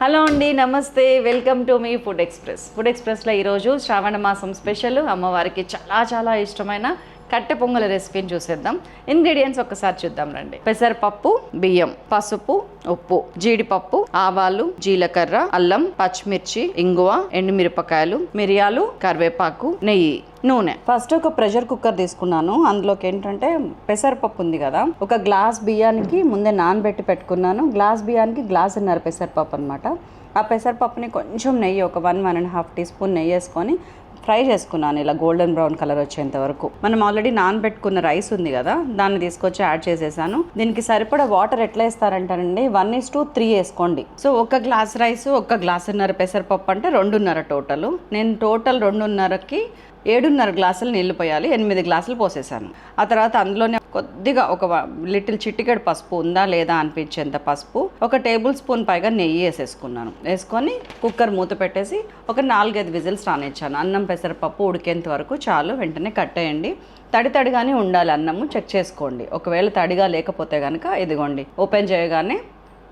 Hello అండి, నమస్తే. Welcome to me food ఎక్స్ప్రెస్లో ఈరోజు శ్రావణ మాసం స్పెషల్ అమ్మవారికి చాలా చాలా ఇష్టమైన కట్టె పొంగల రెసిపీని చూసేద్దాం. ఇంగ్రీడియంట్స్ ఒక్కసారి చూద్దాం రండి. పెసరపప్పు, బియ్యం, పసుపు, ఉప్పు, జీడిపప్పు, ఆవాలు, జీలకర్ర, అల్లం, పచ్చిమిర్చి, ఇంగువ, ఎండుమిరపకాయలు, మిరియాలు, కరివేపాకు, నెయ్యి, నూనె. ఫస్ట్ ఒక ప్రెషర్ కుక్కర్ తీసుకున్నాను. అందులోకి ఏంటంటే పెసరపప్పు ఉంది కదా, ఒక గ్లాస్ బియ్యానికి ముందే నానబెట్టి పెట్టుకున్నాను. గ్లాస్ బియ్యానికి గ్లాసున్నర పెసరపప్పు అనమాట. ఆ పెసరపప్పుని కొంచెం నెయ్యి, ఒక 1.5 టీ స్పూన్ నెయ్యి వేసుకొని ఫ్రై చేసుకున్నాను, ఇలా గోల్డెన్ బ్రౌన్ కలర్ వచ్చేంత వరకు. మనం ఆల్రెడీ నానబెట్టుకున్న రైస్ ఉంది కదా, దాన్ని తీసుకొచ్చి యాడ్ చేసేసాను. దీనికి సరిపడా వాటర్ ఎట్లా వేస్తారంటారండి, 1:3 వేసుకోండి. సో ఒక గ్లాస్ రైస్, ఒక గ్లాసున్నర పెసరపప్పు అంటే 2.5 టోటల్. నేను టోటల్ 2.5కి 7.5 గ్లాసులు నీళ్లు పోయాలి. 8 గ్లాసులు పోసేసాను. ఆ తర్వాత అందులోనే కొద్దిగా ఒక లిటిల్ చిటికెడు పసుపు, ఉందా లేదా అనిపించేంత పసుపు, ఒక టేబుల్ స్పూన్ పైగా నెయ్యి వేసేసుకున్నాను. వేసుకొని కుక్కర్ మూత పెట్టేసి ఒక 4-5 విజిల్స్ రానిచ్చాను. అన్నం పెసరపప్పు ఉడికేంత వరకు చాలు. వెంటనే కట్టేయండి. తడిగానే ఉండాలి అన్నము, చెక్ చేసుకోండి. ఒకవేళ తడిగా లేకపోతే కనుక ఇదిగోండి, ఓపెన్ చేయగానే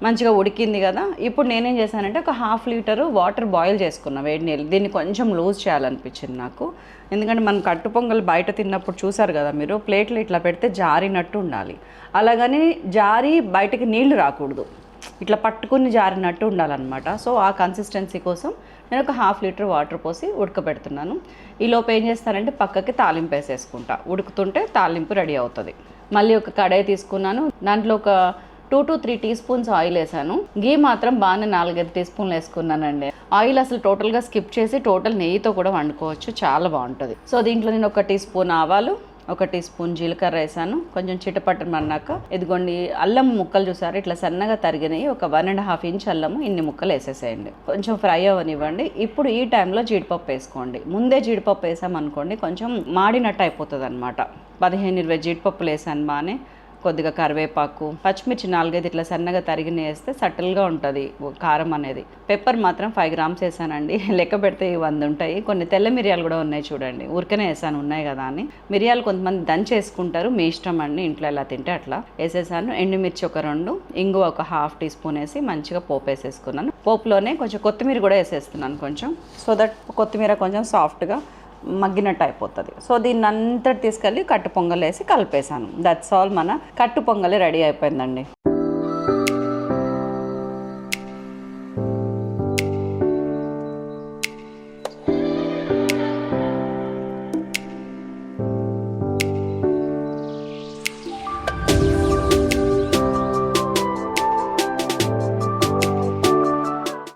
మంచిగా ఉడికింది కదా. ఇప్పుడు నేనేం చేశానంటే ఒక 1/2 లీటరు వాటర్ బాయిల్ చేసుకున్నా, వేడి నీళ్ళు. దీన్ని కొంచెం లూజ్ చేయాలనిపించింది నాకు. ఎందుకంటే మనం కట్టు పొంగల్ బయట తిన్నప్పుడు చూసారు కదా మీరు, ప్లేట్లు ఇట్లా పెడితే జారినట్టు ఉండాలి. అలాగని జారి బయటకి నీళ్లు రాకూడదు, ఇట్లా పట్టుకుని జారినట్టు ఉండాలన్నమాట. సో ఆ కన్సిస్టెన్సీ కోసం నేను ఒక 1/2 లీటర్ వాటర్ పోసి ఉడకబెడుతున్నాను. ఈలోపు ఏం చేస్తానంటే పక్కకి తాలింపు వేసేసుకుంటా. ఉడుకుతుంటే తాలింపు రెడీ అవుతుంది. మళ్ళీ ఒక కడాయి తీసుకున్నాను. దాంట్లో ఒక 2 to 3 టీ స్పూన్స్ ఆయిల్ వేసాను. గీ మాత్రం బాగానే 4-5 టీ స్పూన్లు వేసుకున్నానండి. ఆయిల్ అసలు టోటల్గా స్కిప్ చేసి టోటల్ నెయ్యితో కూడా వండుకోవచ్చు, చాలా బాగుంటుంది. సో దీంట్లో నేను 1 టీ స్పూన్ ఆవాలు, 1 టీ స్పూన్ జీలకర్ర వేసాను. కొంచెం చిటపట్టమన్నాక ఇదిగోండి అల్లం ముక్కలు చూసారు, ఇట్లా సన్నగా తరిగినాయి. ఒక 1.5 ఇంచ్ అల్లము, ఇన్ని ముక్కలు వేసేసేయండి. కొంచెం ఫ్రై అవ్వనివ్వండి. ఇప్పుడు ఈ టైంలో జీడిపప్పు వేసుకోండి. ముందే జీడిపప్పు వేసామనుకోండి కొంచెం మాడినట్టు అయిపోతుంది అనమాట. 15-20 జీడిపప్పులు వేసాను బాగానే. కొద్దిగా కరివేపాకు, పచ్చిమిర్చి 4-5 ఇట్లా సన్నగా తరిగిన వేస్తే సటిల్గా ఉంటుంది కారం అనేది. పెప్పర్ మాత్రం 5 గ్రామ్స్ వేసానండి. లెక్క పెడితే 100 ఉంటాయి. కొన్ని తెల్ల మిరియాలు కూడా ఉన్నాయి చూడండి, ఊరికనే వేసాను, ఉన్నాయి కదా అని. మిరియాలు కొంతమంది దంచేసుకుంటారు, మీ ఇష్టం అండి, ఇంట్లో ఎలా తింటే అట్లా వేసేసాను. ఎండుమిర్చి ఒక 2, ఇంగువ ఒక 1/2 టీ స్పూన్ వేసి మంచిగా పోపు వేసేసుకున్నాను. పోపులోనే కొంచెం కొత్తిమీర కూడా వేసేస్తున్నాను కొంచెం, సో దట్ కొత్తిమీర కొంచెం సాఫ్ట్గా మగ్గినట్టు అయిపోతుంది. సో దీన్ని అంతటి తీసుకెళ్ళి కట్టు పొంగల్ వేసి కలిపేసాను. దట్స్ ఆల్, మన కట్టు పొంగలి రెడీ అయిపోయిందండి.